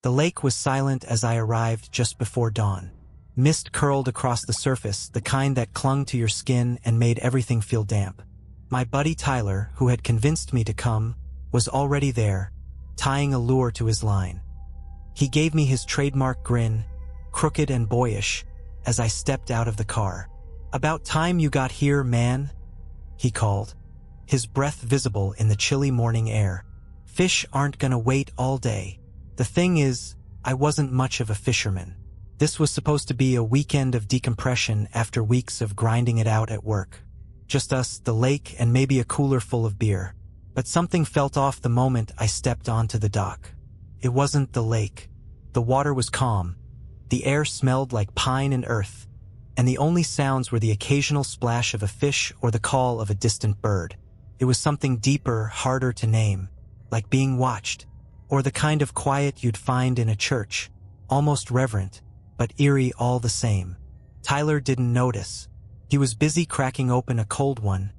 The lake was silent as I arrived just before dawn. Mist curled across the surface, the kind that clung to your skin and made everything feel damp. My buddy Tyler, who had convinced me to come, was already there, tying a lure to his line. He gave me his trademark grin, crooked and boyish, as I stepped out of the car. "About time you got here, man," he called, his breath visible in the chilly morning air. "Fish aren't gonna wait all day." The thing is, I wasn't much of a fisherman. This was supposed to be a weekend of decompression after weeks of grinding it out at work. Just us, the lake, and maybe a cooler full of beer. But something felt off the moment I stepped onto the dock. It wasn't the lake. The water was calm. The air smelled like pine and earth, and the only sounds were the occasional splash of a fish or the call of a distant bird. It was something deeper, harder to name, like being watched, or the kind of quiet you'd find in a church, almost reverent, but eerie all the same. Tyler didn't notice. He was busy cracking open a cold one,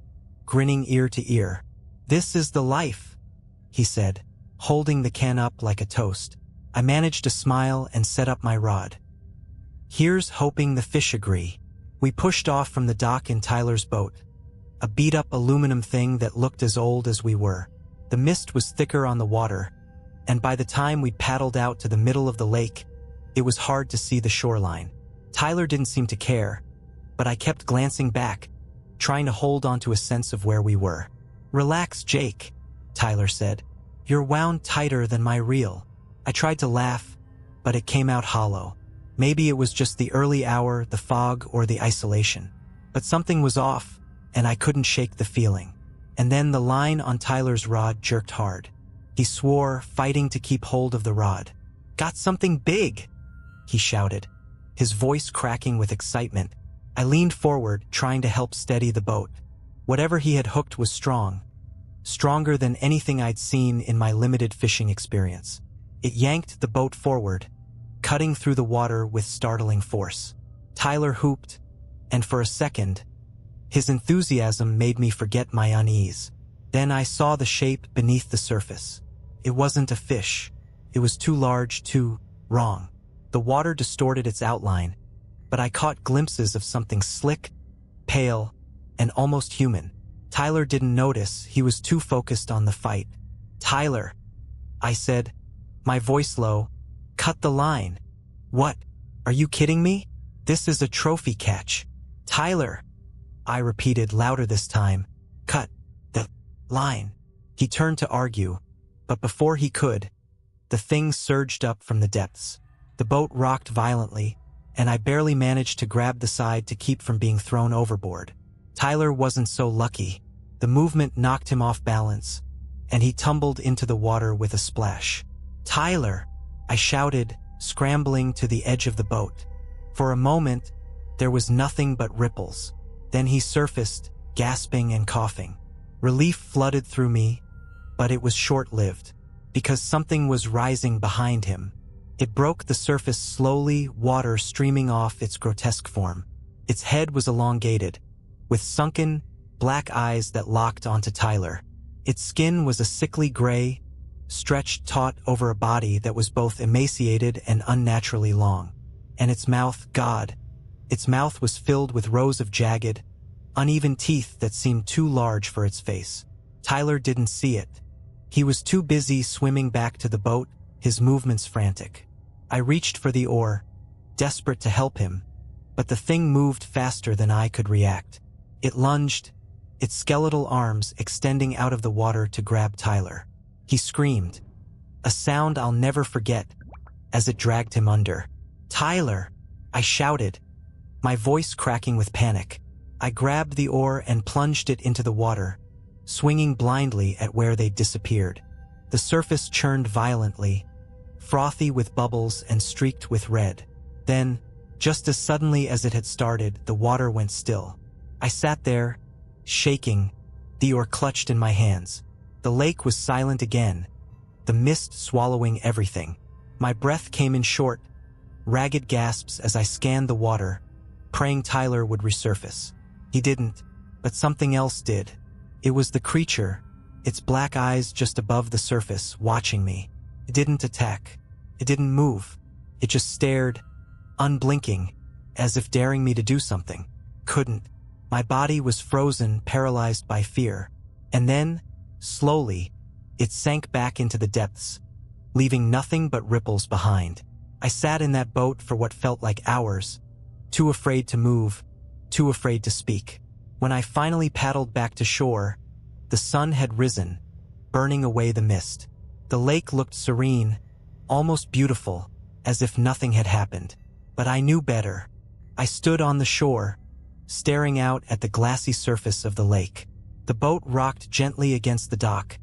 grinning ear to ear. "This is the life," he said, holding the can up like a toast. I managed to smile and set up my rod. "Here's hoping the fish agree." We pushed off from the dock in Tyler's boat, a beat-up aluminum thing that looked as old as we were. The mist was thicker on the water, and by the time we paddled out to the middle of the lake, it was hard to see the shoreline. Tyler didn't seem to care, but I kept glancing back, trying to hold on to a sense of where we were. "Relax, Jake," Tyler said. "You're wound tighter than my reel." I tried to laugh, but it came out hollow. Maybe it was just the early hour, the fog, or the isolation. But something was off, and I couldn't shake the feeling. And then the line on Tyler's rod jerked hard. He swore, fighting to keep hold of the rod. "Got something big!" he shouted, his voice cracking with excitement. I leaned forward, trying to help steady the boat. Whatever he had hooked was strong, stronger than anything I'd seen in my limited fishing experience. It yanked the boat forward, cutting through the water with startling force. Tyler hooped, and for a second, his enthusiasm made me forget my unease. Then I saw the shape beneath the surface. It wasn't a fish. It was too large, too wrong. The water distorted its outline, but I caught glimpses of something slick, pale, and almost human. Tyler didn't notice. He was too focused on the fight. "Tyler," I said, my voice low, "cut the line." "What? Are you kidding me? This is a trophy catch." "Tyler," I repeated louder this time, "cut the line." He turned to argue, but before he could, the thing surged up from the depths. The boat rocked violently, and I barely managed to grab the side to keep from being thrown overboard. Tyler wasn't so lucky. The movement knocked him off balance, and he tumbled into the water with a splash. "Tyler!" I shouted, scrambling to the edge of the boat. For a moment, there was nothing but ripples. Then he surfaced, gasping and coughing. Relief flooded through me, but it was short-lived, because something was rising behind him. It broke the surface slowly, water streaming off its grotesque form. Its head was elongated, with sunken, black eyes that locked onto Tyler. Its skin was a sickly gray, stretched taut over a body that was both emaciated and unnaturally long. And its mouth, God, its mouth was filled with rows of jagged, uneven teeth that seemed too large for its face. Tyler didn't see it. He was too busy swimming back to the boat, his movements frantic. I reached for the oar, desperate to help him, but the thing moved faster than I could react. It lunged, its skeletal arms extending out of the water to grab Tyler. He screamed, a sound I'll never forget, as it dragged him under. "Tyler!" I shouted, my voice cracking with panic. I grabbed the oar and plunged it into the water, swinging blindly at where they'd disappeared. The surface churned violently, frothy with bubbles and streaked with red. Then, just as suddenly as it had started, the water went still. I sat there, shaking, the oar clutched in my hands. The lake was silent again, the mist swallowing everything. My breath came in short, ragged gasps as I scanned the water, praying Tyler would resurface. He didn't, but something else did. It was the creature, its black eyes just above the surface, watching me. It didn't attack. It didn't move. It just stared, unblinking, as if daring me to do something. Couldn't. My body was frozen, paralyzed by fear. And then, slowly, it sank back into the depths, leaving nothing but ripples behind. I sat in that boat for what felt like hours, too afraid to move, too afraid to speak. When I finally paddled back to shore, the sun had risen, burning away the mist. The lake looked serene, almost beautiful, as if nothing had happened. But I knew better. I stood on the shore, staring out at the glassy surface of the lake. The boat rocked gently against the dock,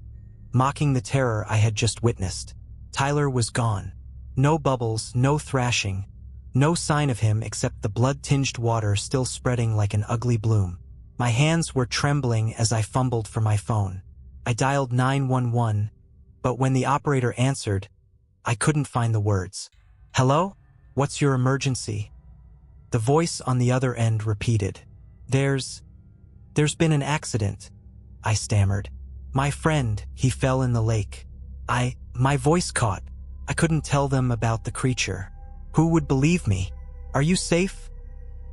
mocking the terror I had just witnessed. Tyler was gone. No bubbles, no thrashing, no sign of him except the blood-tinged water still spreading like an ugly bloom. My hands were trembling as I fumbled for my phone. I dialed 911, but when the operator answered, I couldn't find the words. "Hello? What's your emergency?" The voice on the other end repeated. There's been an accident," I stammered. "My friend, he fell in the lake." My voice caught. I couldn't tell them about the creature. Who would believe me? "Are you safe?"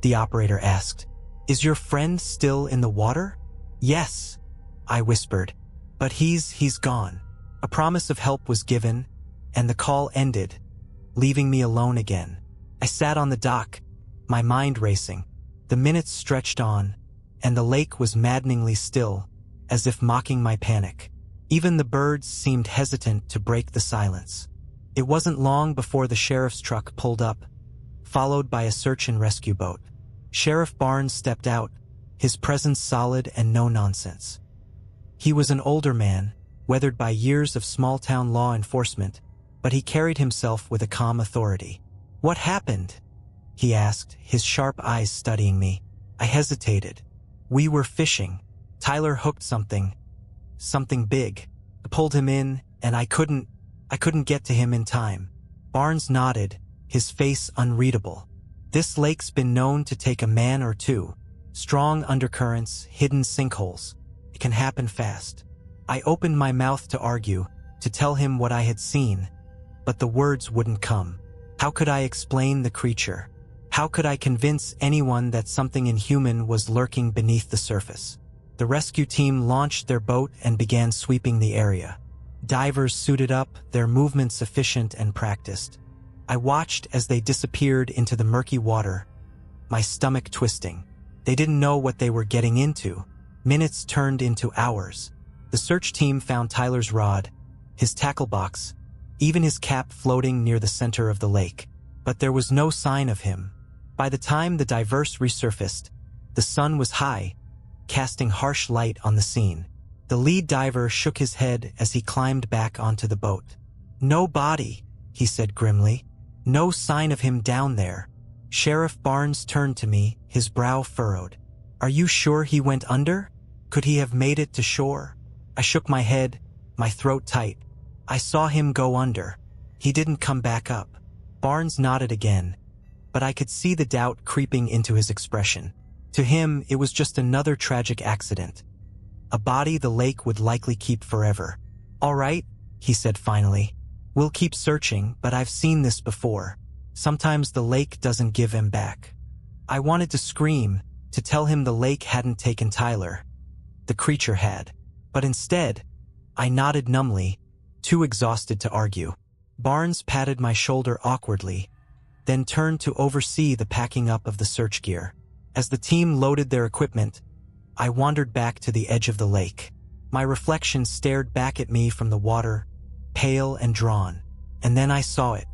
the operator asked. "Is your friend still in the water?" "Yes," I whispered. "But he's gone." A promise of help was given, and the call ended, leaving me alone again. I sat on the dock, my mind racing. The minutes stretched on, and the lake was maddeningly still, as if mocking my panic. Even the birds seemed hesitant to break the silence. It wasn't long before the sheriff's truck pulled up, followed by a search and rescue boat. Sheriff Barnes stepped out, his presence solid and no nonsense. He was an older man, weathered by years of small-town law enforcement, but he carried himself with a calm authority. "What happened?" he asked, his sharp eyes studying me. I hesitated. "We were fishing. Tyler hooked something big. I pulled him in, and I couldn't get to him in time." Barnes nodded, his face unreadable. "This lake's been known to take a man or two. Strong undercurrents, hidden sinkholes. It can happen fast." I opened my mouth to argue, to tell him what I had seen, but the words wouldn't come. How could I explain the creature? How could I convince anyone that something inhuman was lurking beneath the surface? The rescue team launched their boat and began sweeping the area. Divers suited up, their movements efficient and practiced. I watched as they disappeared into the murky water, my stomach twisting. They didn't know what they were getting into. Minutes turned into hours. The search team found Tyler's rod, his tackle box, even his cap floating near the center of the lake. But there was no sign of him. By the time the divers resurfaced, the sun was high, casting harsh light on the scene. The lead diver shook his head as he climbed back onto the boat. "No body," he said grimly. "No sign of him down there." Sheriff Barnes turned to me, his brow furrowed. "Are you sure he went under? Could he have made it to shore?" I shook my head, my throat tight. "I saw him go under. He didn't come back up." Barnes nodded again, but I could see the doubt creeping into his expression. To him, it was just another tragic accident. A body the lake would likely keep forever. "All right," he said finally. "We'll keep searching, but I've seen this before. Sometimes the lake doesn't give him back." I wanted to scream, to tell him the lake hadn't taken Tyler. The creature had. But instead, I nodded numbly, too exhausted to argue. Barnes patted my shoulder awkwardly, then turned to oversee the packing up of the search gear. As the team loaded their equipment, I wandered back to the edge of the lake. My reflection stared back at me from the water, pale and drawn. And then I saw it.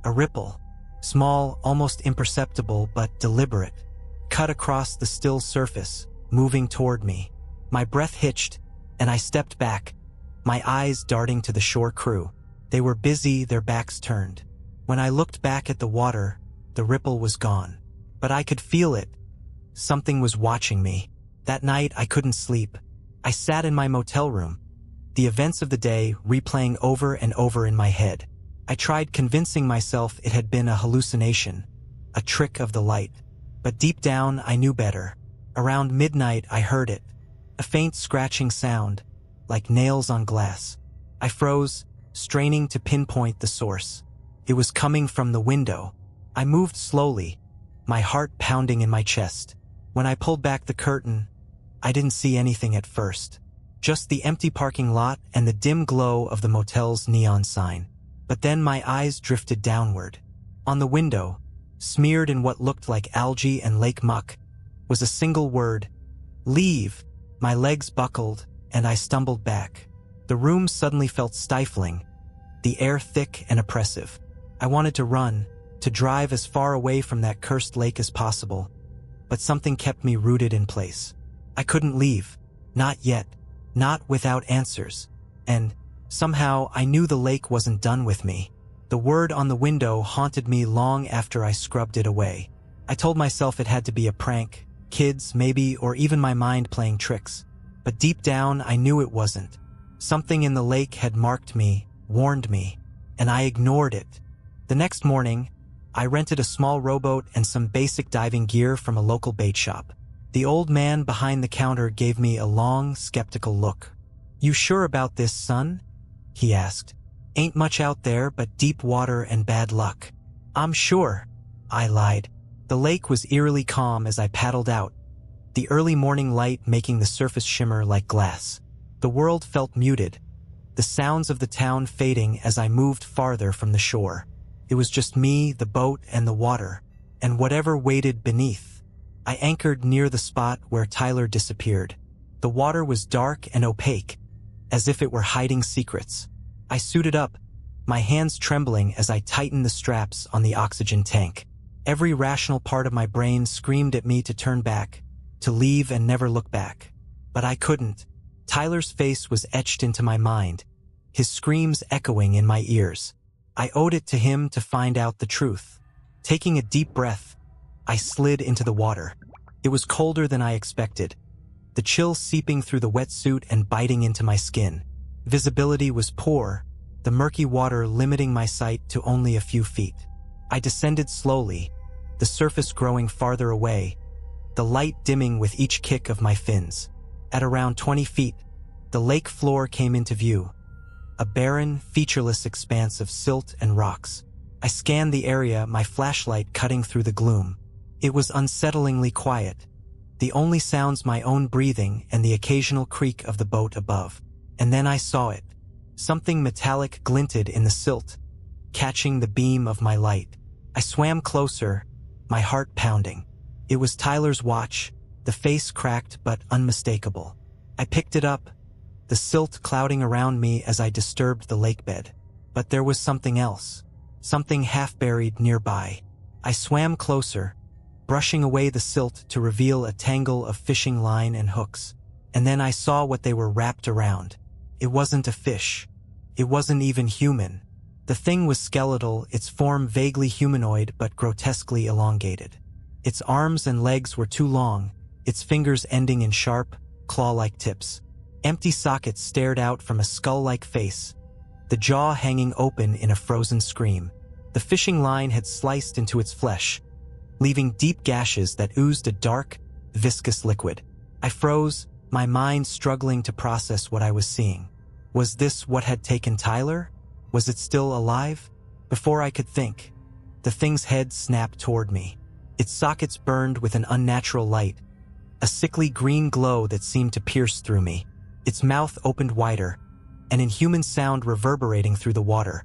A ripple, small, almost imperceptible but deliberate, cut across the still surface, moving toward me. My breath hitched, and I stepped back, my eyes darting to the shore crew. They were busy, their backs turned. When I looked back at the water, the ripple was gone. But I could feel it. Something was watching me. That night, I couldn't sleep. I sat in my motel room, the events of the day replaying over and over in my head. I tried convincing myself it had been a hallucination, a trick of the light. But deep down, I knew better. Around midnight, I heard it. A faint scratching sound, like nails on glass. I froze, straining to pinpoint the source. It was coming from the window. I moved slowly, my heart pounding in my chest. When I pulled back the curtain, I didn't see anything at first. Just the empty parking lot and the dim glow of the motel's neon sign. But then my eyes drifted downward. On the window, smeared in what looked like algae and lake muck, was a single word: leave. My legs buckled, and I stumbled back. The room suddenly felt stifling, the air thick and oppressive. I wanted to run, to drive as far away from that cursed lake as possible, but something kept me rooted in place. I couldn't leave. Not yet. Not without answers. And somehow I knew the lake wasn't done with me. The word on the window haunted me long after I scrubbed it away. I told myself it had to be a prank, kids maybe, or even my mind playing tricks. But deep down I knew it wasn't. Something in the lake had marked me, warned me, and I ignored it. The next morning, I rented a small rowboat and some basic diving gear from a local bait shop. The old man behind the counter gave me a long, skeptical look. "You sure about this, son?" he asked. "Ain't much out there but deep water and bad luck." "I'm sure," I lied. The lake was eerily calm as I paddled out, the early morning light making the surface shimmer like glass. The world felt muted, the sounds of the town fading as I moved farther from the shore. It was just me, the boat, and the water, and whatever waited beneath. I anchored near the spot where Tyler disappeared. The water was dark and opaque, as if it were hiding secrets. I suited up, my hands trembling as I tightened the straps on the oxygen tank. Every rational part of my brain screamed at me to turn back, to leave and never look back. But I couldn't. Tyler's face was etched into my mind, his screams echoing in my ears. I owed it to him to find out the truth. Taking a deep breath, I slid into the water. It was colder than I expected, the chill seeping through the wetsuit and biting into my skin. Visibility was poor, the murky water limiting my sight to only a few feet. I descended slowly, the surface growing farther away, the light dimming with each kick of my fins. At around 20 feet, the lake floor came into view, a barren, featureless expanse of silt and rocks. I scanned the area, my flashlight cutting through the gloom. It was unsettlingly quiet, the only sounds my own breathing and the occasional creak of the boat above. And then I saw it. Something metallic glinted in the silt, catching the beam of my light. I swam closer, my heart pounding. It was Tyler's watch, the face cracked but unmistakable. I picked it up, the silt clouding around me as I disturbed the lake bed. But there was something else, something half-buried nearby. I swam closer, brushing away the silt to reveal a tangle of fishing line and hooks. And then I saw what they were wrapped around. It wasn't a fish. It wasn't even human. The thing was skeletal, its form vaguely humanoid but grotesquely elongated. Its arms and legs were too long, its fingers ending in sharp, claw-like tips. Empty sockets stared out from a skull-like face, the jaw hanging open in a frozen scream. The fishing line had sliced into its flesh, leaving deep gashes that oozed a dark, viscous liquid. I froze, my mind struggling to process what I was seeing. Was this what had taken Tyler? Was it still alive? Before I could think, the thing's head snapped toward me. Its sockets burned with an unnatural light, a sickly green glow that seemed to pierce through me. Its mouth opened wider, an inhuman sound reverberating through the water.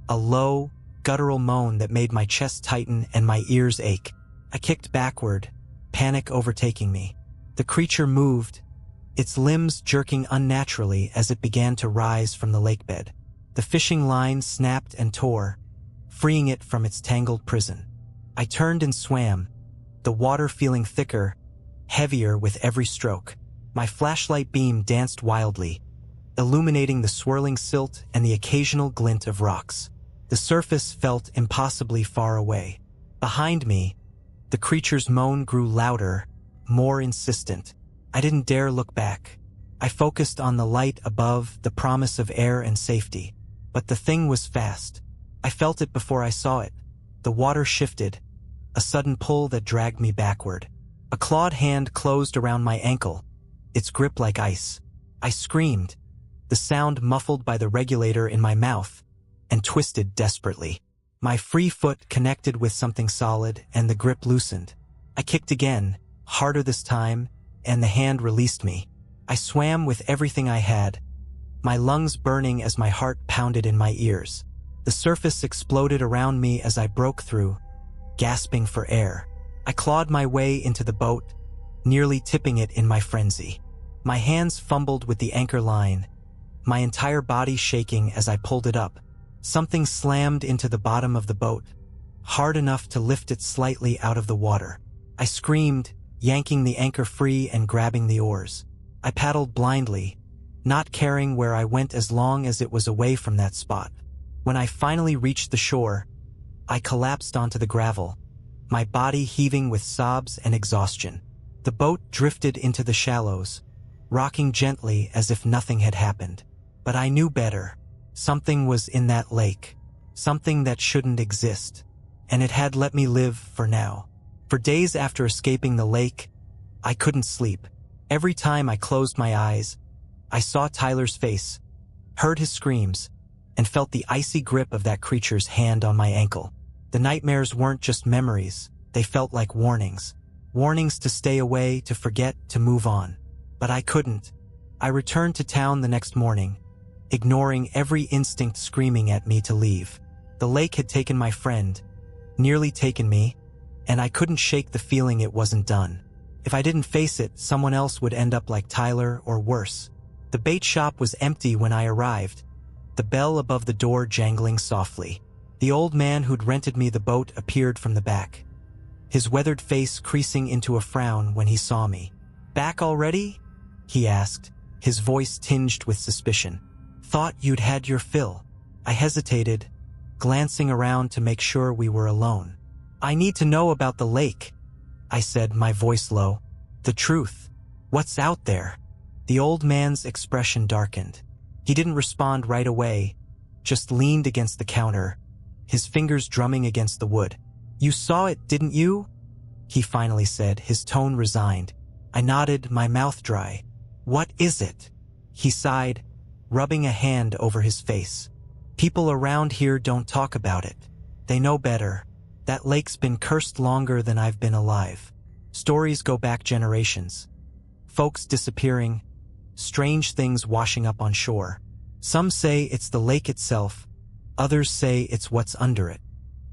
A low, guttural moan that made my chest tighten and my ears ache. I kicked backward, panic overtaking me. The creature moved, its limbs jerking unnaturally as it began to rise from the lake bed. The fishing line snapped and tore, freeing it from its tangled prison. I turned and swam, the water feeling thicker, heavier with every stroke. My flashlight beam danced wildly, illuminating the swirling silt and the occasional glint of rocks. The surface felt impossibly far away. Behind me, the creature's moan grew louder, more insistent. I didn't dare look back. I focused on the light above, the promise of air and safety. But the thing was fast. I felt it before I saw it. The water shifted, a sudden pull that dragged me backward. A clawed hand closed around my ankle, its grip like ice. I screamed, the sound muffled by the regulator in my mouth, and twisted desperately. My free foot connected with something solid and the grip loosened. I kicked again, harder this time, and the hand released me. I swam with everything I had, my lungs burning as my heart pounded in my ears. The surface exploded around me as I broke through, gasping for air. I clawed my way into the boat, nearly tipping it in my frenzy. My hands fumbled with the anchor line, my entire body shaking as I pulled it up. Something slammed into the bottom of the boat, hard enough to lift it slightly out of the water. I screamed, yanking the anchor free and grabbing the oars. I paddled blindly, not caring where I went as long as it was away from that spot. When I finally reached the shore, I collapsed onto the gravel, my body heaving with sobs and exhaustion. The boat drifted into the shallows, rocking gently as if nothing had happened. But I knew better. Something was in that lake, something that shouldn't exist, and it had let me live for now. For days after escaping the lake, I couldn't sleep. Every time I closed my eyes, I saw Tyler's face, heard his screams, and felt the icy grip of that creature's hand on my ankle. The nightmares weren't just memories, they felt like warnings. Warnings to stay away, to forget, to move on. But I couldn't. I returned to town the next morning, ignoring every instinct screaming at me to leave. The lake had taken my friend, nearly taken me, and I couldn't shake the feeling it wasn't done. If I didn't face it, someone else would end up like Tyler or worse. The bait shop was empty when I arrived, the bell above the door jangling softly. The old man who'd rented me the boat appeared from the back, his weathered face creasing into a frown when he saw me. "Back already?" he asked, his voice tinged with suspicion. "Thought you'd had your fill." I hesitated, glancing around to make sure we were alone. "I need to know about the lake," I said, my voice low. "The truth. What's out there?" The old man's expression darkened. He didn't respond right away, just leaned against the counter, his fingers drumming against the wood. "You saw it, didn't you?" he finally said, his tone resigned. I nodded, my mouth dry. "What is it?" he sighed, rubbing a hand over his face. "People around here don't talk about it. They know better. That lake's been cursed longer than I've been alive. Stories go back generations. Folks disappearing, strange things washing up on shore. Some say it's the lake itself, others say it's what's under it."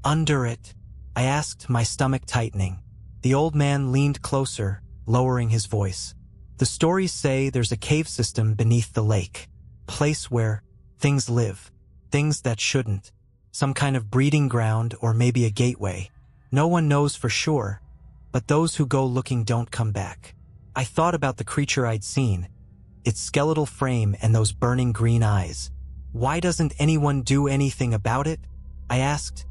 "Under it?" I asked, my stomach tightening. The old man leaned closer, lowering his voice. "The stories say there's a cave system beneath the lake. Place where things live, things that shouldn't. Some kind of breeding ground or maybe a gateway. No one knows for sure, but those who go looking don't come back." I thought about the creature I'd seen, its skeletal frame and those burning green eyes. "Why doesn't anyone do anything about it?" I asked,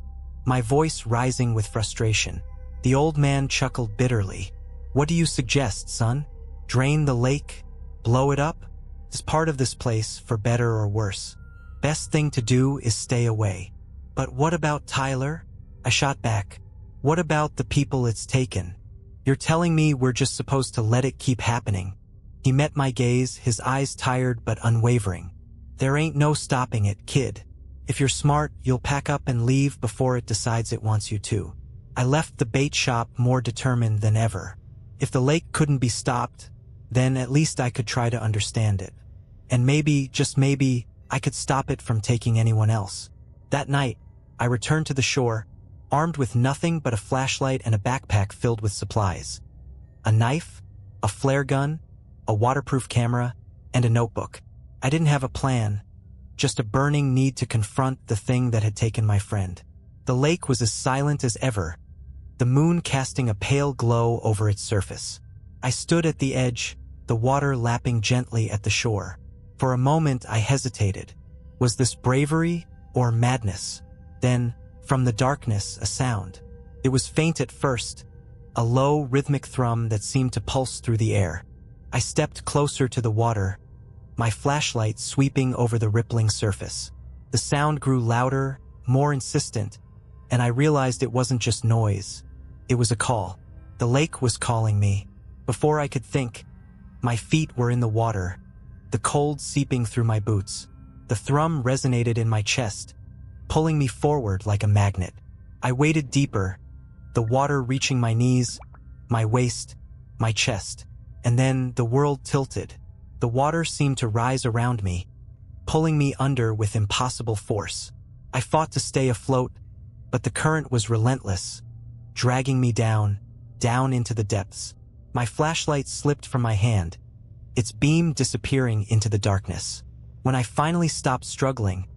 my voice rising with frustration. The old man chuckled bitterly. "What do you suggest, son? Drain the lake? Blow it up? It's part of this place, for better or worse. Best thing to do is stay away." "But what about Tyler?" I shot back. "What about the people it's taken? You're telling me we're just supposed to let it keep happening?" He met my gaze, his eyes tired but unwavering. "There ain't no stopping it, kid. If you're smart, you'll pack up and leave before it decides it wants you to." I left the bait shop more determined than ever. If the lake couldn't be stopped, then at least I could try to understand it. And maybe, just maybe, I could stop it from taking anyone else. That night, I returned to the shore, armed with nothing but a flashlight and a backpack filled with supplies. A knife, a flare gun, a waterproof camera, and a notebook. I didn't have a plan, just a burning need to confront the thing that had taken my friend. The lake was as silent as ever, the moon casting a pale glow over its surface. I stood at the edge, the water lapping gently at the shore. For a moment I hesitated. Was this bravery or madness? Then, from the darkness, a sound. It was faint at first, a low, rhythmic thrum that seemed to pulse through the air. I stepped closer to the water, my flashlight sweeping over the rippling surface. The sound grew louder, more insistent, and I realized it wasn't just noise. It was a call. The lake was calling me. Before I could think, my feet were in the water, the cold seeping through my boots. The thrum resonated in my chest, pulling me forward like a magnet. I waded deeper, the water reaching my knees, my waist, my chest. And then the world tilted. The water seemed to rise around me, pulling me under with impossible force. I fought to stay afloat, but the current was relentless, dragging me down into the depths. My flashlight slipped from my hand, its beam disappearing into the darkness. When I finally stopped struggling,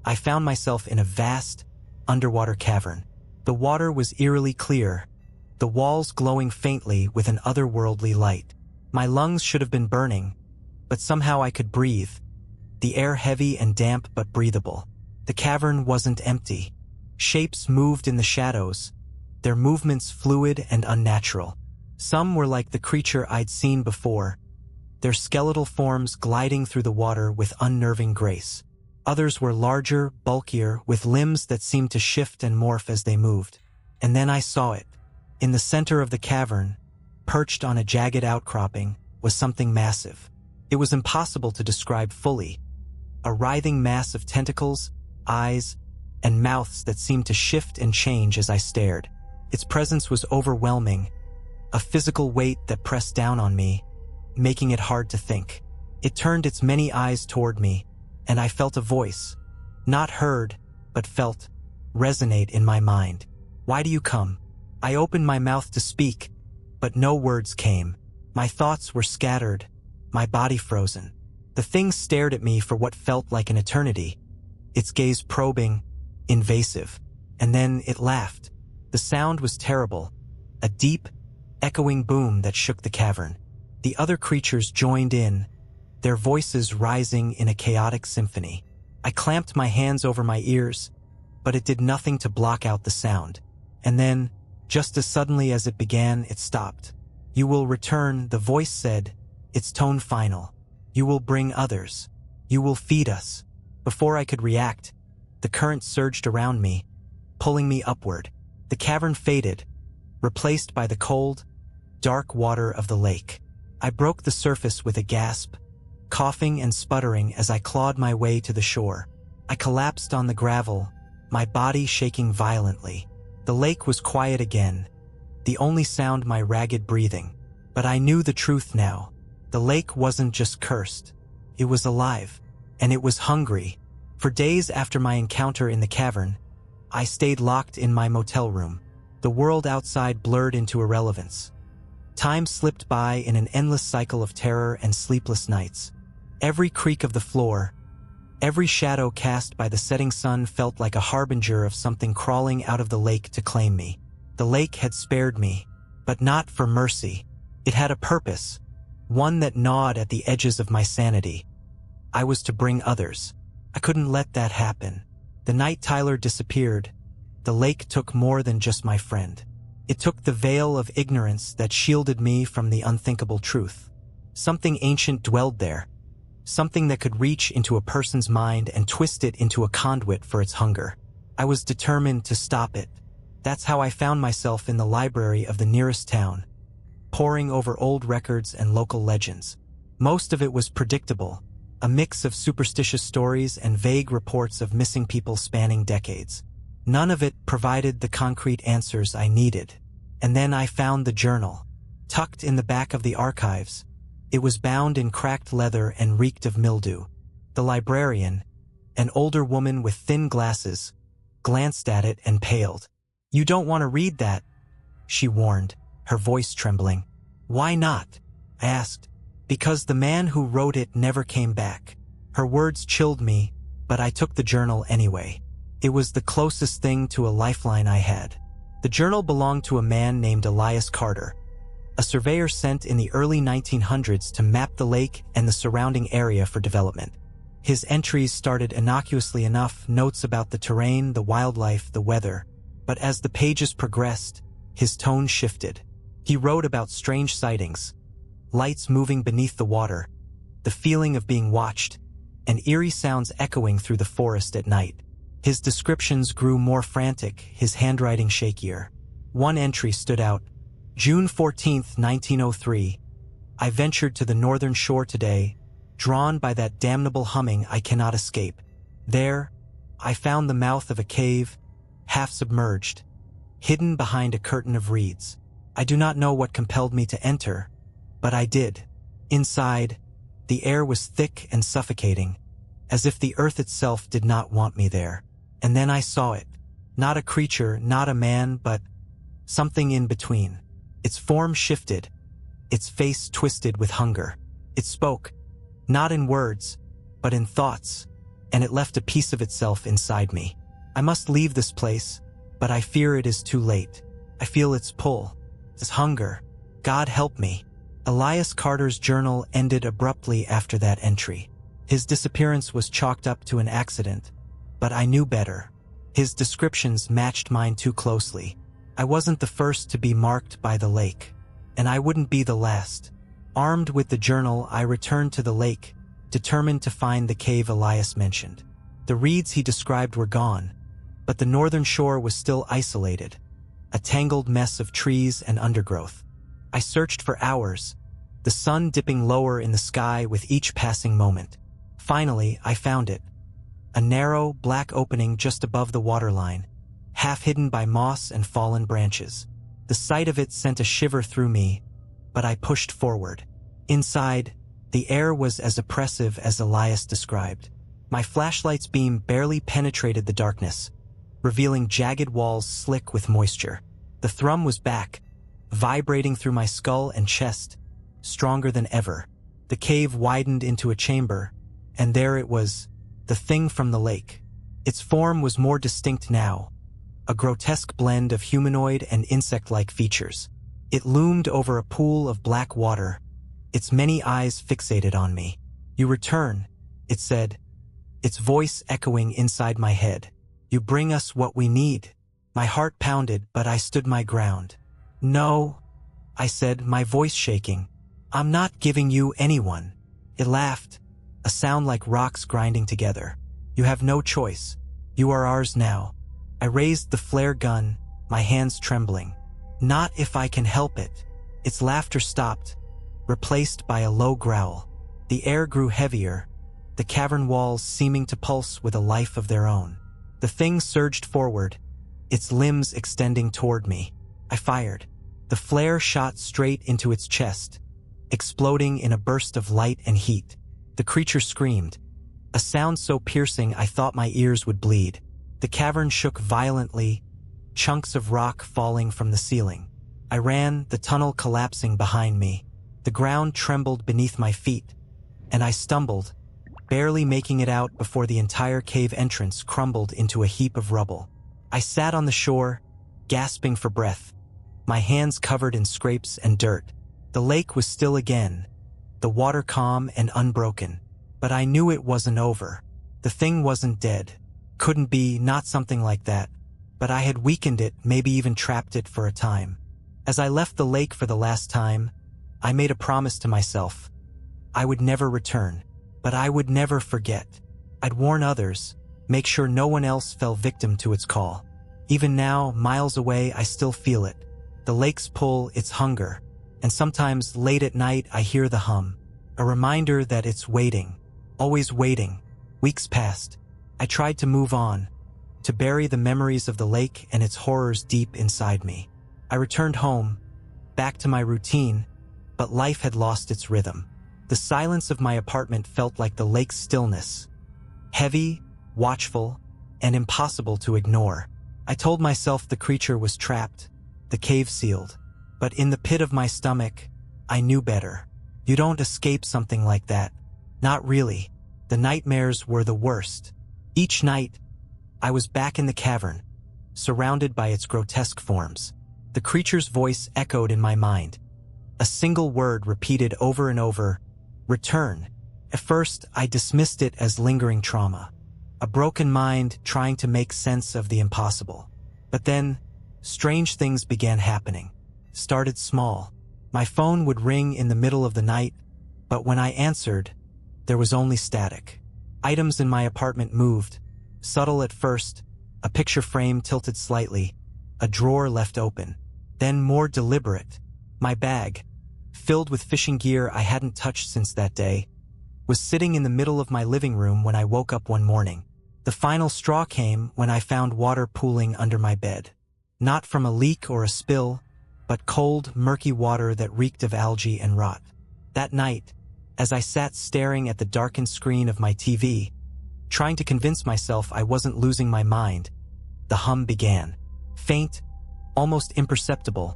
I found myself in a vast, underwater cavern. The water was eerily clear, the walls glowing faintly with an otherworldly light. My lungs should have been burning, but somehow I could breathe, the air heavy and damp but breathable. The cavern wasn't empty. Shapes moved in the shadows, their movements fluid and unnatural. Some were like the creature I'd seen before, their skeletal forms gliding through the water with unnerving grace. Others were larger, bulkier, with limbs that seemed to shift and morph as they moved. And then I saw it. In the center of the cavern, perched on a jagged outcropping, was something massive. It was impossible to describe fully. A writhing mass of tentacles, eyes, and mouths that seemed to shift and change as I stared. Its presence was overwhelming, a physical weight that pressed down on me, making it hard to think. It turned its many eyes toward me, and I felt a voice, not heard, but felt, resonate in my mind. "Why do you come?" I opened my mouth to speak, but no words came. My thoughts were scattered, my body frozen. The thing stared at me for what felt like an eternity, its gaze probing, invasive. And then it laughed. The sound was terrible, a deep, echoing boom that shook the cavern. The other creatures joined in, their voices rising in a chaotic symphony. I clamped my hands over my ears, but it did nothing to block out the sound. And then, just as suddenly as it began, it stopped. "You will return," the voice said, its tone final. "You will bring others. You will feed us." Before I could react, the current surged around me, pulling me upward. The cavern faded, replaced by the cold, dark water of the lake. I broke the surface with a gasp, coughing and sputtering as I clawed my way to the shore. I collapsed on the gravel, my body shaking violently. The lake was quiet again, the only sound my ragged breathing. But I knew the truth now. The lake wasn't just cursed. It was alive, and it was hungry. For days after my encounter in the cavern, I stayed locked in my motel room. The world outside blurred into irrelevance. Time slipped by in an endless cycle of terror and sleepless nights. Every creak of the floor, every shadow cast by the setting sun felt like a harbinger of something crawling out of the lake to claim me. The lake had spared me, but not for mercy. It had a purpose, one that gnawed at the edges of my sanity. I was to bring others. I couldn't let that happen. The night Tyler disappeared, the lake took more than just my friend. It took the veil of ignorance that shielded me from the unthinkable truth. Something ancient dwelled there, something that could reach into a person's mind and twist it into a conduit for its hunger. I was determined to stop it. That's how I found myself in the library of the nearest town, poring over old records and local legends. Most of it was predictable, a mix of superstitious stories and vague reports of missing people spanning decades. None of it provided the concrete answers I needed. And then I found the journal, tucked in the back of the archives. It was bound in cracked leather and reeked of mildew. The librarian, an older woman with thin glasses, glanced at it and paled. "You don't want to read that," she warned, her voice trembling. "Why not?" I asked. "Because the man who wrote it never came back." Her words chilled me, but I took the journal anyway. It was the closest thing to a lifeline I had. The journal belonged to a man named Elias Carter, a surveyor sent in the early 1900s to map the lake and the surrounding area for development. His entries started innocuously enough, notes about the terrain, the wildlife, the weather. But as the pages progressed, his tone shifted. He wrote about strange sightings, lights moving beneath the water, the feeling of being watched, and eerie sounds echoing through the forest at night. His descriptions grew more frantic, his handwriting shakier. One entry stood out. "June 14th, 1903. I ventured to the northern shore today, drawn by that damnable humming I cannot escape. There, I found the mouth of a cave, half submerged, hidden behind a curtain of reeds. I do not know what compelled me to enter, but I did. Inside, the air was thick and suffocating, as if the earth itself did not want me there. And then I saw it. Not a creature, not a man, but something in between. Its form shifted, its face twisted with hunger. It spoke, not in words, but in thoughts, and it left a piece of itself inside me. I must leave this place, but I fear it is too late. I feel its pull, its hunger. God help me. Elias Carter's journal ended abruptly after that entry. His disappearance was chalked up to an accident, but I knew better. His descriptions matched mine too closely. I wasn't the first to be marked by the lake, and I wouldn't be the last. Armed with the journal, I returned to the lake, determined to find the cave Elias mentioned. The reeds he described were gone, but the northern shore was still isolated, a tangled mess of trees and undergrowth. I searched for hours, the sun dipping lower in the sky with each passing moment. Finally, I found it. A narrow, black opening just above the waterline, half hidden by moss and fallen branches. The sight of it sent a shiver through me, but I pushed forward. Inside, the air was as oppressive as Elias described. My flashlight's beam barely penetrated the darkness, revealing jagged walls slick with moisture. The thrum was back, vibrating through my skull and chest, stronger than ever. The cave widened into a chamber, and there it was, the thing from the lake. Its form was more distinct now, a grotesque blend of humanoid and insect-like features. It loomed over a pool of black water, its many eyes fixated on me. "You return," it said, its voice echoing inside my head. "You bring us what we need." My heart pounded, but I stood my ground. "No," I said, my voice shaking. "I'm not giving you anyone." It laughed, a sound like rocks grinding together. "You have no choice. You are ours now." I raised the flare gun, my hands trembling. "Not if I can help it." Its laughter stopped, replaced by a low growl. The air grew heavier, the cavern walls seeming to pulse with a life of their own. The thing surged forward, its limbs extending toward me. I fired. The flare shot straight into its chest, exploding in a burst of light and heat. The creature screamed, a sound so piercing I thought my ears would bleed. The cavern shook violently, chunks of rock falling from the ceiling. I ran, the tunnel collapsing behind me. The ground trembled beneath my feet, and I stumbled, barely making it out before the entire cave entrance crumbled into a heap of rubble. I sat on the shore, gasping for breath, my hands covered in scrapes and dirt. The lake was still again, the water calm and unbroken, but I knew it wasn't over. The thing wasn't dead. Couldn't be, not something like that, but I had weakened it, maybe even trapped it for a time. As I left the lake for the last time, I made a promise to myself. I would never return, but I would never forget. I'd warn others, make sure no one else fell victim to its call. Even now, miles away, I still feel it. The lake's pull, its hunger, and sometimes late at night I hear the hum, a reminder that it's waiting, always waiting. Weeks passed. I tried to move on, to bury the memories of the lake and its horrors deep inside me. I returned home, back to my routine, but life had lost its rhythm. The silence of my apartment felt like the lake's stillness, heavy, watchful, and impossible to ignore. I told myself the creature was trapped, the cave sealed, but in the pit of my stomach, I knew better. You don't escape something like that. Not really. The nightmares were the worst. Each night, I was back in the cavern, surrounded by its grotesque forms. The creature's voice echoed in my mind. A single word repeated over and over, return. At first, I dismissed it as lingering trauma, a broken mind trying to make sense of the impossible. But then, strange things began happening. Started small. My phone would ring in the middle of the night, but when I answered, there was only static. Items in my apartment moved, subtle at first, a picture frame tilted slightly, a drawer left open, then more deliberate. My bag, filled with fishing gear I hadn't touched since that day, was sitting in the middle of my living room when I woke up one morning. The final straw came when I found water pooling under my bed. Not from a leak or a spill, but cold, murky water that reeked of algae and rot. That night, as I sat staring at the darkened screen of my TV, trying to convince myself I wasn't losing my mind, the hum began. Faint, almost imperceptible,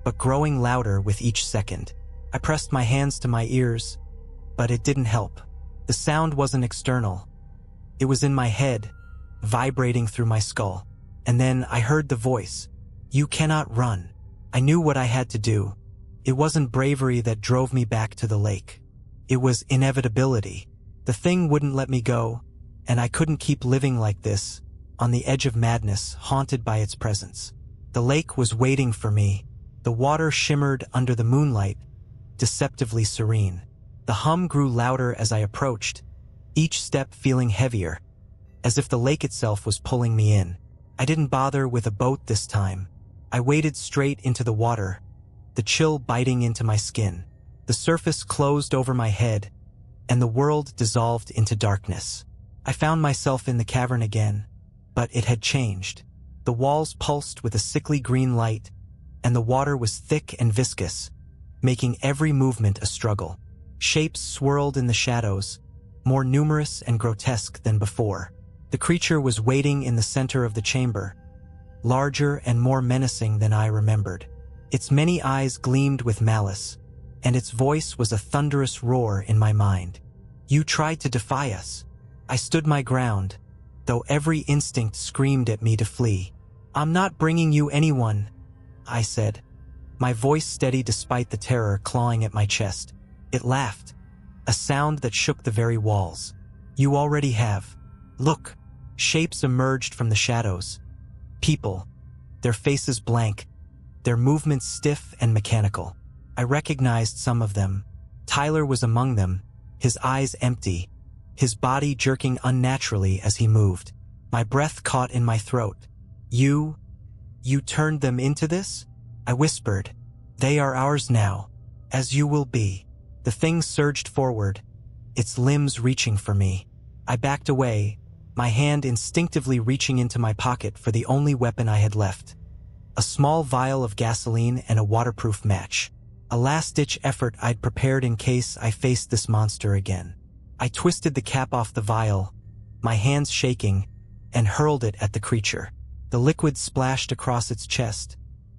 but growing louder with each second. I pressed my hands to my ears, but it didn't help. The sound wasn't external. It was in my head, vibrating through my skull. And then I heard the voice. "You cannot run." I knew what I had to do. It wasn't bravery that drove me back to the lake. It was inevitability. The thing wouldn't let me go, and I couldn't keep living like this, on the edge of madness, haunted by its presence. The lake was waiting for me. The water shimmered under the moonlight, deceptively serene. The hum grew louder as I approached, each step feeling heavier, as if the lake itself was pulling me in. I didn't bother with a boat this time. I waded straight into the water, the chill biting into my skin. The surface closed over my head, and the world dissolved into darkness. I found myself in the cavern again, but it had changed. The walls pulsed with a sickly green light, and the water was thick and viscous, making every movement a struggle. Shapes swirled in the shadows, more numerous and grotesque than before. The creature was waiting in the center of the chamber, larger and more menacing than I remembered. Its many eyes gleamed with malice, and its voice was a thunderous roar in my mind. "You tried to defy us." I stood my ground, though every instinct screamed at me to flee. "I'm not bringing you anyone," I said, my voice steady despite the terror clawing at my chest. It laughed, a sound that shook the very walls. "You already have. Look." Shapes emerged from the shadows. People, their faces blank, their movements stiff and mechanical. I recognized some of them. Tyler was among them, his eyes empty, his body jerking unnaturally as he moved. My breath caught in my throat. You turned them into this?" I whispered. "They are ours now, as you will be." The thing surged forward, its limbs reaching for me. I backed away, my hand instinctively reaching into my pocket for the only weapon I had left. A small vial of gasoline and a waterproof match. A last-ditch effort I'd prepared in case I faced this monster again. I twisted the cap off the vial, my hands shaking, and hurled it at the creature. The liquid splashed across its chest,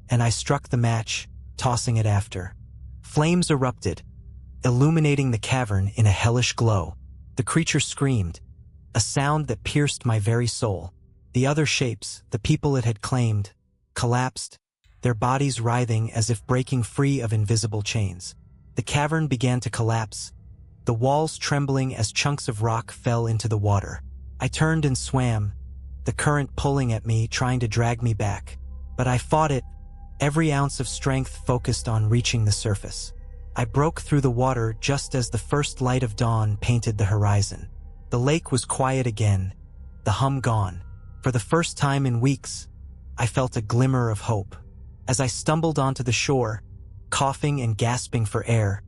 and I struck the match, tossing it after. Flames erupted, illuminating the cavern in a hellish glow. The creature screamed, a sound that pierced my very soul. The other shapes, the people it had claimed, collapsed, their bodies writhing as if breaking free of invisible chains. The cavern began to collapse, the walls trembling as chunks of rock fell into the water. I turned and swam, the current pulling at me, trying to drag me back. But I fought it, every ounce of strength focused on reaching the surface. I broke through the water just as the first light of dawn painted the horizon. The lake was quiet again, the hum gone. For the first time in weeks, I felt a glimmer of hope. As I stumbled onto the shore, coughing and gasping for air,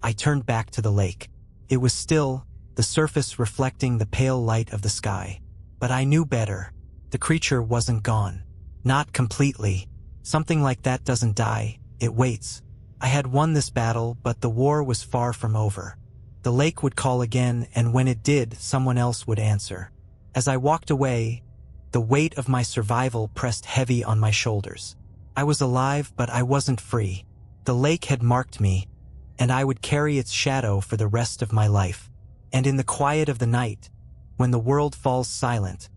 I turned back to the lake. It was still, the surface reflecting the pale light of the sky. But I knew better. The creature wasn't gone. Not completely. Something like that doesn't die, it waits. I had won this battle, but the war was far from over. The lake would call again, and when it did, someone else would answer. As I walked away, the weight of my survival pressed heavy on my shoulders. I was alive, but I wasn't free. The lake had marked me, and I would carry its shadow for the rest of my life. And in the quiet of the night, when the world falls silent,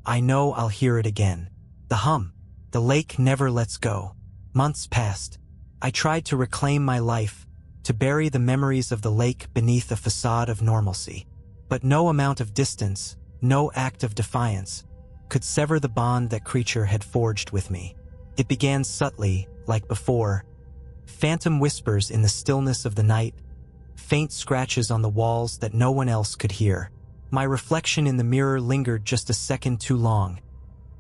I know I'll hear it again. The hum. The lake never lets go. Months passed. I tried to reclaim my life, to bury the memories of the lake beneath a facade of normalcy. But no amount of distance, no act of defiance, could sever the bond that creature had forged with me. It began subtly, like before. Phantom whispers in the stillness of the night, faint scratches on the walls that no one else could hear. My reflection in the mirror lingered just a second too long,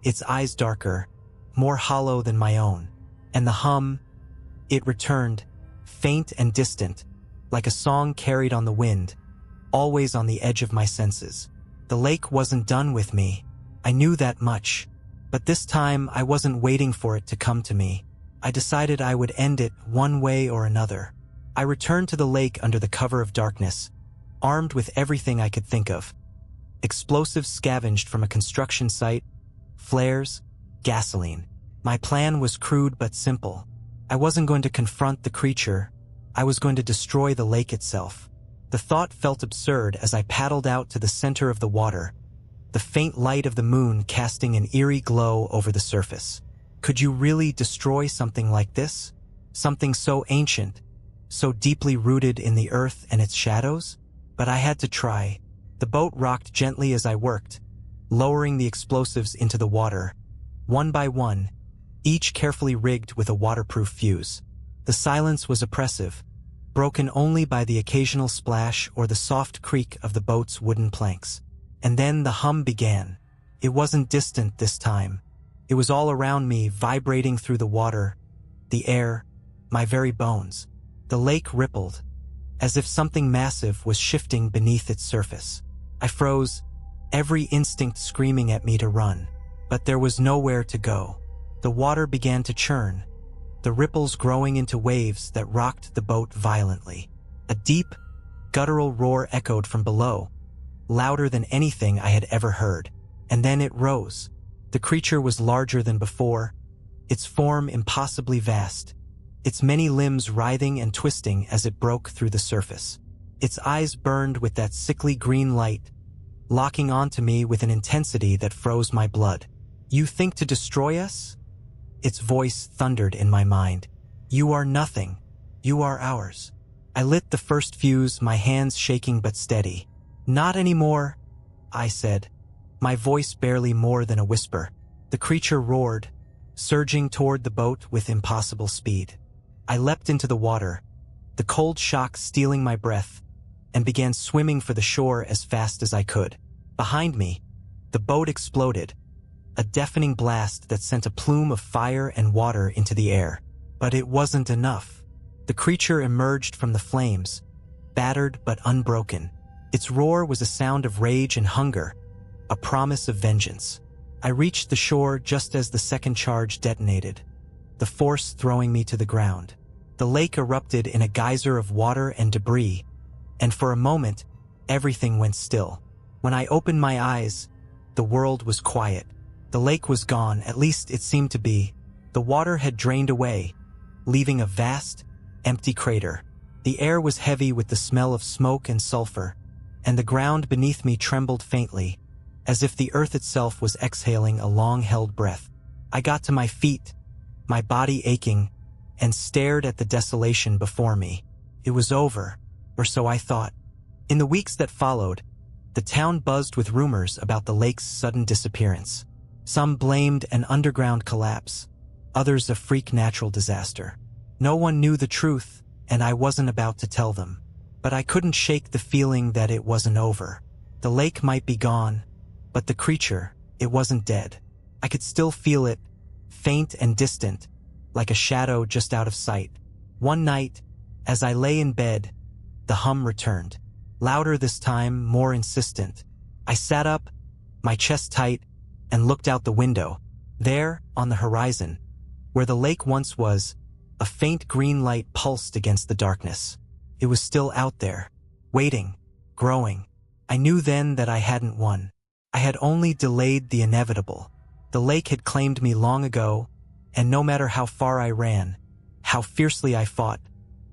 its eyes darker, more hollow than my own. And the hum, it returned, faint and distant, like a song carried on the wind, always on the edge of my senses. The lake wasn't done with me. I knew that much. But this time I wasn't waiting for it to come to me. I decided I would end it one way or another. I returned to the lake under the cover of darkness, armed with everything I could think of. Explosives scavenged from a construction site, flares, gasoline. My plan was crude but simple. I wasn't going to confront the creature. I was going to destroy the lake itself. The thought felt absurd as I paddled out to the center of the water, the faint light of the moon casting an eerie glow over the surface. Could you really destroy something like this? Something so ancient, so deeply rooted in the earth and its shadows? But I had to try. The boat rocked gently as I worked, lowering the explosives into the water, one by one, each carefully rigged with a waterproof fuse. The silence was oppressive, broken only by the occasional splash or the soft creak of the boat's wooden planks. And then the hum began. It wasn't distant this time. It was all around me, vibrating through the water, the air, my very bones. The lake rippled, as if something massive was shifting beneath its surface. I froze, every instinct screaming at me to run. But there was nowhere to go. The water began to churn, the ripples growing into waves that rocked the boat violently. A deep, guttural roar echoed from below, louder than anything I had ever heard. And then it rose. The creature was larger than before, its form impossibly vast, its many limbs writhing and twisting as it broke through the surface. Its eyes burned with that sickly green light, locking onto me with an intensity that froze my blood. "You think to destroy us?" Its voice thundered in my mind. "You are nothing. You are ours." I lit the first fuse, my hands shaking but steady. "Not anymore," I said, my voice barely more than a whisper. The creature roared, surging toward the boat with impossible speed. I leapt into the water, the cold shock stealing my breath, and began swimming for the shore as fast as I could. Behind me, the boat exploded, a deafening blast that sent a plume of fire and water into the air. But it wasn't enough. The creature emerged from the flames, battered but unbroken. Its roar was a sound of rage and hunger, a promise of vengeance. I reached the shore just as the second charge detonated, the force throwing me to the ground. The lake erupted in a geyser of water and debris, and for a moment, everything went still. When I opened my eyes, the world was quiet. The lake was gone, at least it seemed to be. The water had drained away, leaving a vast, empty crater. The air was heavy with the smell of smoke and sulfur, and the ground beneath me trembled faintly, as if the earth itself was exhaling a long-held breath. I got to my feet, my body aching, and stared at the desolation before me. It was over, or so I thought. In the weeks that followed, the town buzzed with rumors about the lake's sudden disappearance. Some blamed an underground collapse, others a freak natural disaster. No one knew the truth, and I wasn't about to tell them. But I couldn't shake the feeling that it wasn't over. The lake might be gone, but the creature, it wasn't dead. I could still feel it, faint and distant, like a shadow just out of sight. One night, as I lay in bed, the hum returned. Louder this time, more insistent. I sat up, my chest tight, and looked out the window. There, on the horizon, where the lake once was, a faint green light pulsed against the darkness. It was still out there, waiting, growing. I knew then that I hadn't won. I had only delayed the inevitable. The lake had claimed me long ago, and no matter how far I ran, how fiercely I fought,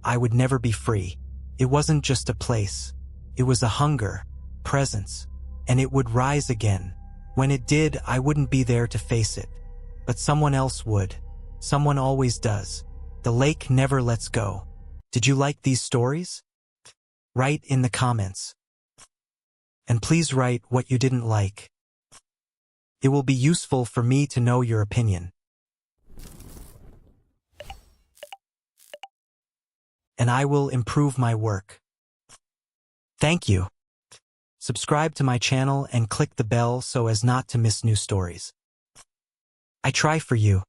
I would never be free. It wasn't just a place. It was a hunger, presence, and it would rise again. When it did, I wouldn't be there to face it. But someone else would. Someone always does. The lake never lets go. Did you like these stories? Write in the comments. And please write what you didn't like. It will be useful for me to know your opinion. And I will improve my work. Thank you. Subscribe to my channel and click the bell so as not to miss new stories. I try for you.